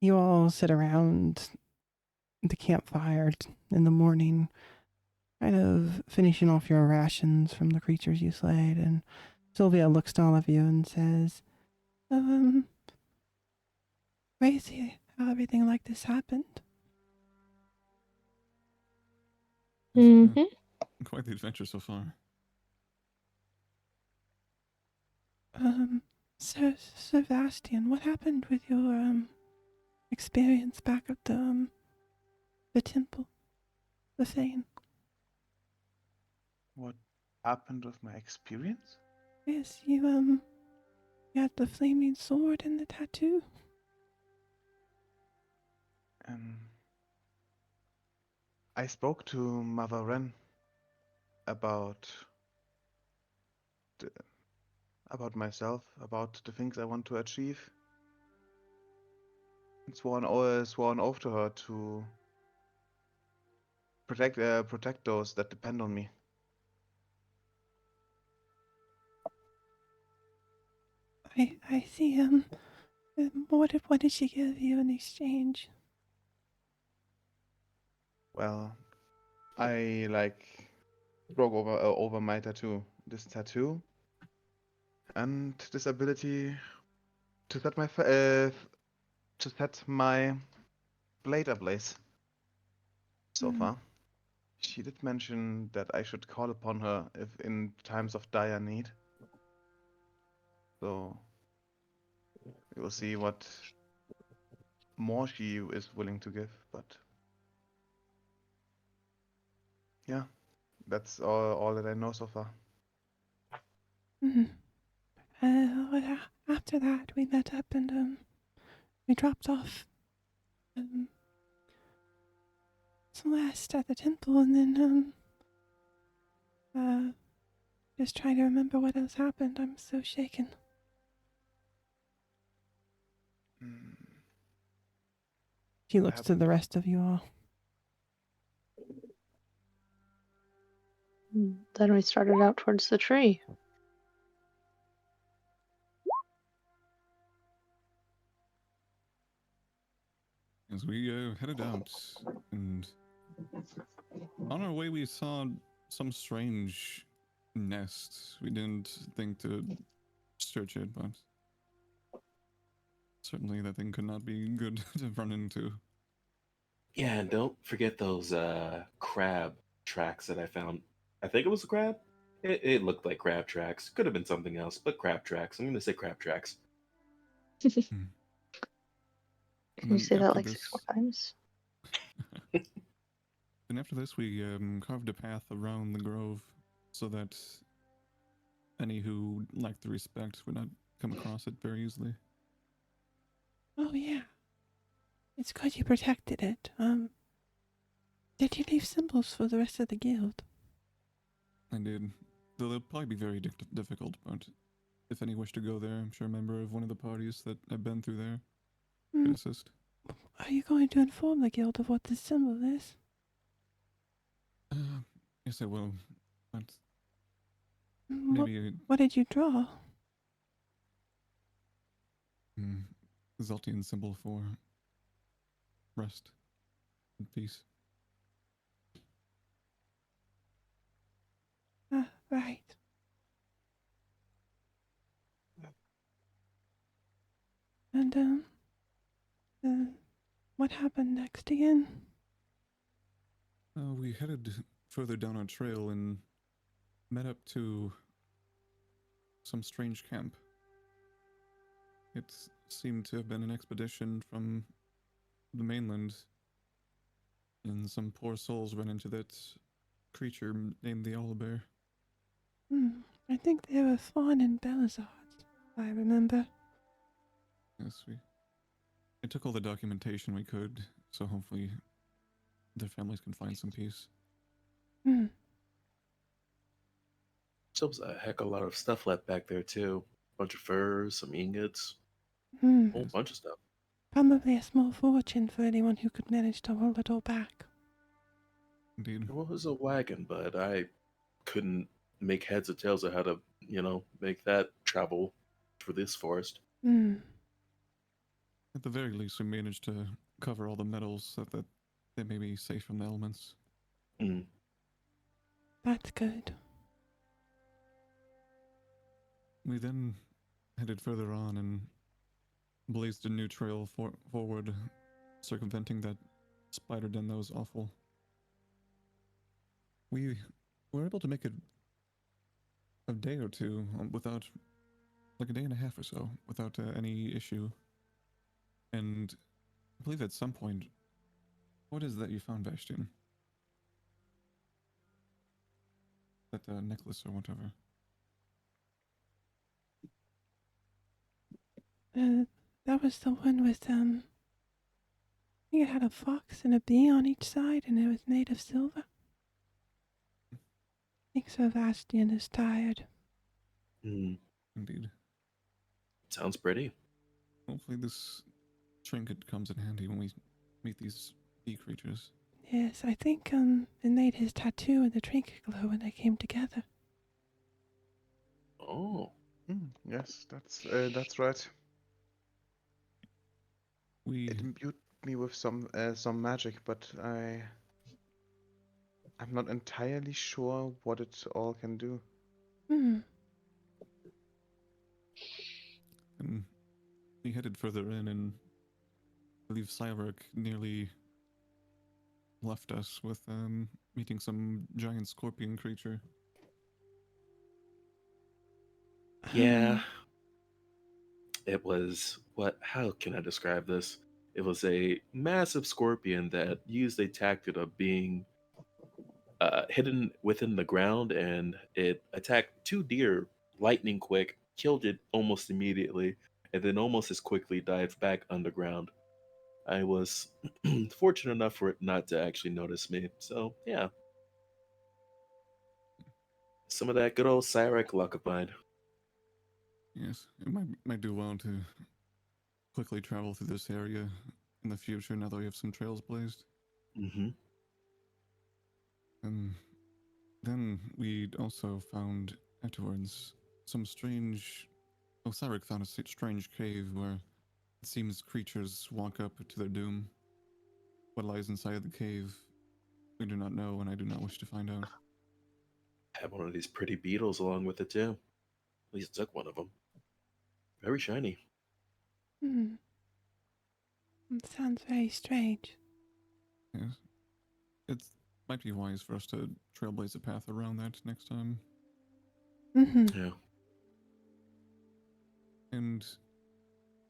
You all sit around the campfire in the morning, kind of finishing off your rations from the creatures you slayed, and Sylvia looks to all of you and says, um, crazy how everything like this happened. Mm-hmm. Quite the adventure so far. Sir Sebastian, what happened with your, experience back at the temple, the Thane? What happened with my experience? Yes, you had the flaming sword and the tattoo. Um, I spoke to Mother Wren about the, about myself, about the things I want to achieve, and sworn oath to her to protect those that depend on me. I see, what did she give you in exchange? Well, I spoke over my tattoo. This tattoo and this ability to set my blade ablaze. So far, she did mention that I should call upon her if in times of dire need. So we will see what more she is willing to give. But yeah, that's all that I know so far. Mm-hmm. Well, after that, we met up and we dropped off um, Celeste at the temple, and then just trying to remember what else happened. I'm so shaken. Mm, She what looks to happened? the rest of you all. Then we started out towards the tree. As we headed out, and on our way we saw some strange nest. We didn't think to search it, but certainly that thing could not be good to run into. Yeah, and don't forget those crab tracks that I found. I think it was a crab. It looked like crab tracks. Could have been something else, but crab tracks. I'm gonna say crab tracks. Hmm. And Can you then say that after like 6 more this, times? then after this, we carved a path around the grove so that any who lacked the respect would not come across it very easily. Oh yeah, it's good you protected it. Did you leave symbols for the rest of the guild? I did. Though they'll probably be very difficult, but if any wish to go there, I'm sure a member of one of the parties that have been through there could Mm, assist. are you going to inform the guild of what this symbol is? Yes, I will. But Mm, maybe what did you draw? a Zoltian symbol for rest and peace. Right. And uh, what happened next again? We headed further down our trail and met up to some strange camp. It seemed to have been an expedition from the mainland, and some poor souls ran into that creature named the owlbear. I think they were Fawn and Belazard, if I remember. Yes, we took all the documentation we could, so hopefully their families can find some peace. Hmm. So was a heck of a lot of stuff left back there too. Bunch of furs, some ingots, Hmm. whole Yes, bunch of stuff. Probably a small fortune for anyone who could manage to hold it all back. indeed. There was a wagon, but I couldn't make heads or tails of how to, make that travel through this forest. Hmm. At the very least, we managed to cover all the metals so that they may be safe from the elements. Mm. That's good. We then headed further on and blazed a new trail forward, circumventing that spider den that was awful. We were able to make it a day or two without, like a day and a half or so, without any issue. And I believe at some point, what is that you found, Bastion? That necklace or whatever. That was the one with, I think it had a fox and a bee on each side, and it was made of silver. I think Sebastian is tired. Mm. Indeed. Sounds pretty. Hopefully this trinket comes in handy when we meet these bee creatures. Yes, I think, it made his tattoo and the trinket glow when they came together. Oh. Yes, that's right. We It imbued me with some magic, but I'm not entirely sure what it all can do. Hmm. and we headed further in, and I believe Cyric nearly left us with meeting some giant scorpion creature. Yeah. It was how can I describe this? It was a massive scorpion that used a tactic of being hidden within the ground, and it attacked two deer lightning quick, killed it almost immediately, and then almost as quickly dived back underground. I was fortunate enough for it not to actually notice me. So yeah, some of that good old Cyric luck of mine. Yes, it might do well to quickly travel through this area in the future now that we have some trails blazed. Mm-hmm. And then we also found afterwards some strange. Oh, Cyric found a strange cave where it seems creatures walk up to their doom. What lies inside the cave, we do not know, and I do not wish to find out. Had one of these pretty beetles along with it too. At least took one of them. Very shiny. Hmm. It sounds very strange. Yes, it might be wise for us to trailblaze a path around that next time. Mm-hmm. Yeah. And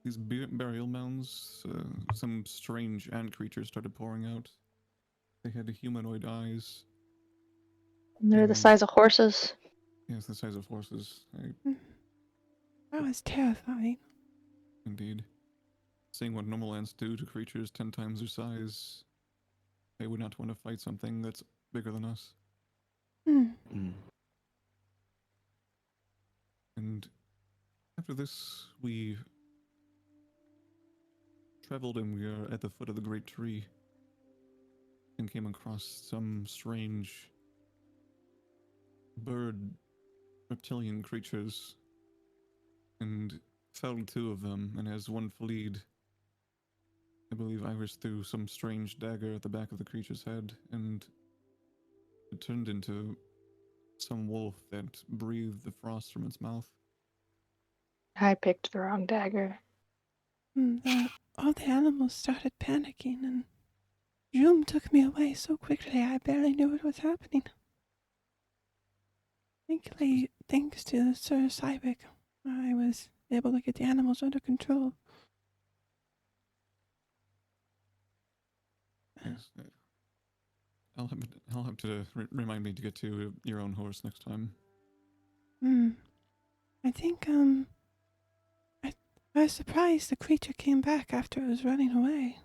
these burial mounds, some strange ant creatures started pouring out. They had humanoid eyes. And they're the And size of horses. yes, the size of horses. That was terrifying. Indeed. Seeing what normal ants do to creatures 10 times their size, they would not want to fight something that's bigger than us. Hmm. Mm. And after this, we traveled and we are at the foot of the great tree and came across some strange bird reptilian creatures and felled two of them, and as one fled, I believe Iris threw some strange dagger at the back of the creature's head, and it turned into some wolf that breathed the frost from its mouth. I picked the wrong dagger. All the animals started panicking, and Jum took me away so quickly I barely knew what was happening. Thankfully, thanks to Sir Cyric, I was able to get the animals under control. Yes. I'll have to remind me to get to your own horse next time. I think, I was surprised the creature came back after it was running away.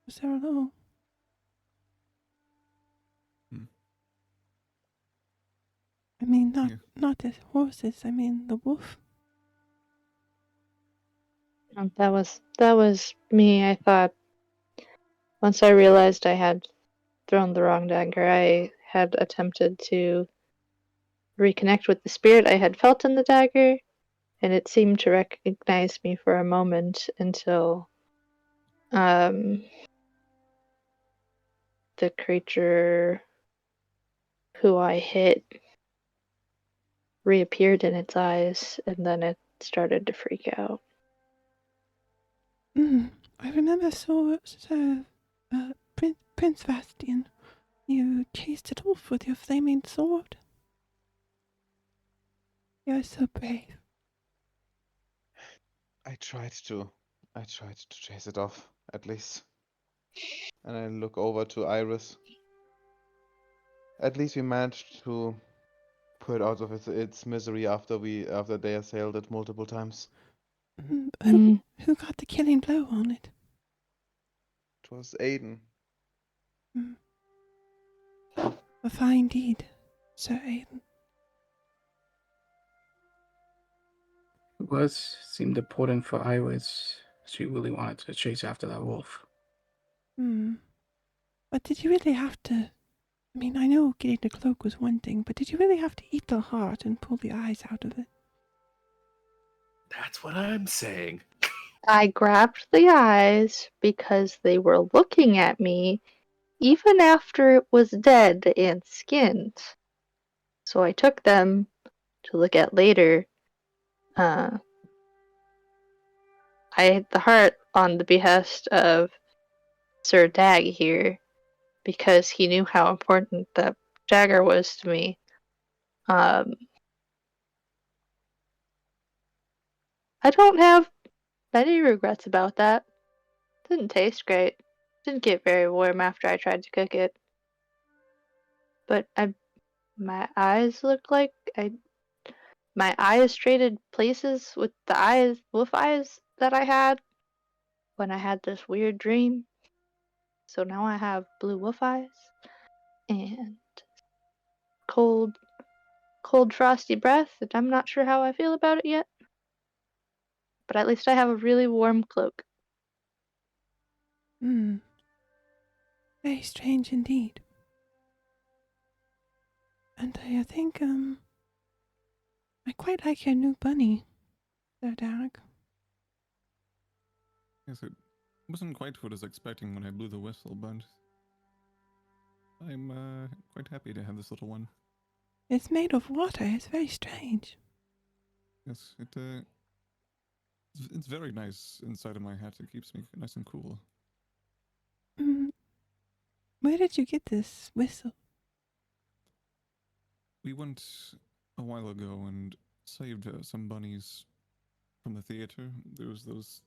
Was there alone? I mean, not the horses, I mean the wolf. That was me. I thought once I realized I had thrown the wrong dagger, I had attempted to reconnect with the spirit I had felt in the dagger, and it seemed to recognize me for a moment until the creature who I hit reappeared in its eyes, and then it started to freak out. I remember Prince Vastian. You chased it off with your flaming sword. You're so brave. I tried to chase it off, at least. And I look over to Iris. At least we managed to put it out of its misery after they assailed it multiple times. Who got the killing blow on it? It was Aiden. A fine deed, Sir Aiden. It seemed important for Iris. She really wanted to chase after that wolf. But did you really have to... I mean, I know getting the cloak was one thing, but did you really have to eat the heart and pull the eyes out of it? That's what I'm saying. I grabbed the eyes because they were looking at me even after it was dead and skinned. So I took them to look at later. I ate the heart on the behest of Sir Dag here because he knew how important the dagger was to me. I don't have many regrets about that. Didn't taste great. Didn't get very warm after I tried to cook it. But my eyes look like my eyes traded places with the wolf eyes that I had when I had this weird dream. So now I have blue wolf eyes and cold frosty breath, and I'm not sure how I feel about it yet. But at least I have a really warm cloak. Very strange indeed. And I think, I quite like your new bunny, Sir Dag. Yes, it wasn't quite what I was expecting when I blew the whistle, but I'm quite happy to have this little one. It's made of water. It's very strange. Yes, it's very nice inside of my hat. It keeps me nice and cool. Where did you get this whistle? We went a while ago and saved some bunnies from the theater. There was those,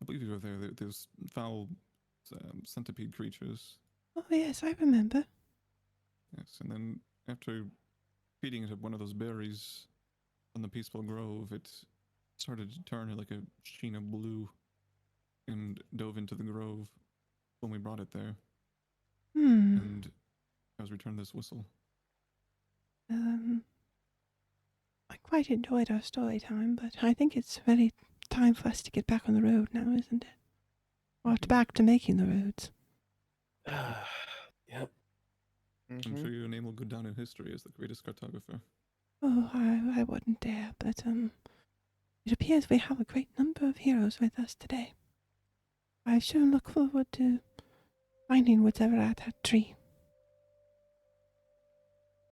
I believe you were there, those foul centipede creatures. Oh yes, I remember. Yes, and then after feeding it one of those berries from the peaceful grove, it started to turn like a sheen of blue and dove into the grove when we brought it there. And I was returned this whistle. I quite enjoyed our story time, but I think it's very time for us to get back on the road now, isn't it? Or back to making the roads. Yep. I'm sure your name will go down in history as the greatest cartographer. Oh, I wouldn't dare, but it appears we have a great number of heroes with us today. I sure look forward to finding what's ever at that tree.